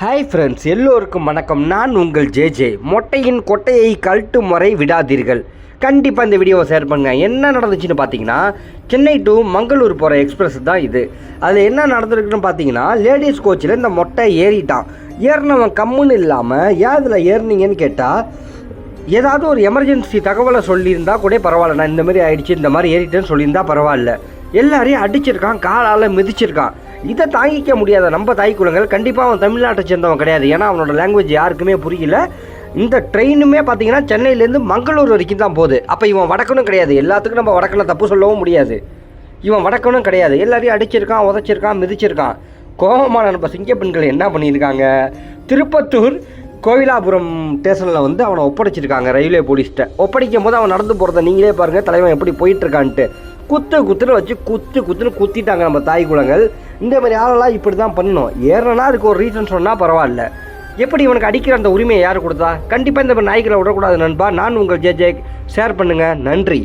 Hi friends, எல்லோருக்கும் வணக்கம். நான் உங்கள் ஜேஜே. மொட்டையின் கொட்டையை கழட்டும் முறை விடாதீர்கள். கண்டிப்பாக இந்த வீடியோவை ஷேர் பண்ணுங்கள். என்ன நடந்துச்சுன்னு பார்த்தீங்கன்னா, சென்னை டு மங்களூர் போகிற எக்ஸ்பிரஸ் தான் இது. அதில் என்ன நடந்திருக்குன்னு பார்த்தீங்கன்னா, லேடிஸ் கோச்சில் இந்த மொட்டை ஏறிட்டான். ஏறினவன் கம்முன்னு இல்லாமல் ஏன் இதில் ஏறினீங்கன்னு கேட்டால், ஏதாவது ஒரு எமர்ஜென்சி தகவலை சொல்லியிருந்தா கூட பரவாயில்ல, நான் இந்த மாதிரி ஆயிடுச்சு, இந்த மாதிரி ஏறிட்டேன்னு சொல்லியிருந்தா பரவாயில்ல. எல்லாரையும் அடிச்சிருக்கான், காலால் மிதிச்சிருக்கான். இதை தாங்கிக்க முடியாத நம்ம தாய்க்குலங்கள் கண்டிப்பாக அவன் தமிழ்நாட்டை சேர்ந்தவன் கிடையாது. ஏன்னா அவனோட லாங்குவேஜ் யாருக்குமே புரியல. இந்த ட்ரெயினுமே பார்த்தீங்கன்னா சென்னையிலேருந்து மங்களூர் வரைக்கும் தான் போகுது. அப்போ இவன் வடக்கணும் கிடையாது. எல்லாத்துக்கும் நம்ம வடக்கணும் தப்பு சொல்லவும் முடியாது. இவன் வடக்கணும் கிடையாது. எல்லாரையும் அடிச்சிருக்கான், உதச்சிருக்கான், மிதிச்சிருக்கான். கோபமான நம்ம சிங்க பெண்கள் என்ன பண்ணியிருக்காங்க, திருப்பத்தூர் கோவிலாபுரம் ஸ்டேஷனில் வந்து அவனை ஒப்படைச்சிருக்காங்க ரயில்வே போலீஸ்கிட்ட. ஒப்படைக்கும் போது அவன் நடந்து போகிறத நீங்களே பாருங்கள், தலைவன் எப்படி போயிட்டுருக்கான்ட்டு. குத்துன்னு வச்சு குத்துன்னு குத்திட்டாங்க நம்ம தாய் குலங்கள். இந்த மாதிரி ஆளெல்லாம் இப்படி தான் பண்ணணும். ஏறனா அதுக்கு ஒரு ரீசன் சொன்னால் பரவாயில்ல. எப்படி இவனுக்கு அடிக்கிற அந்த உரிமையை யார் கொடுத்தா? கண்டிப்பாக இந்த மாதிரி நாய்களை விடக்கூடாது நண்பா. நான் உங்கள் ஜே ஷேர் பண்ணுங்கள். நன்றி.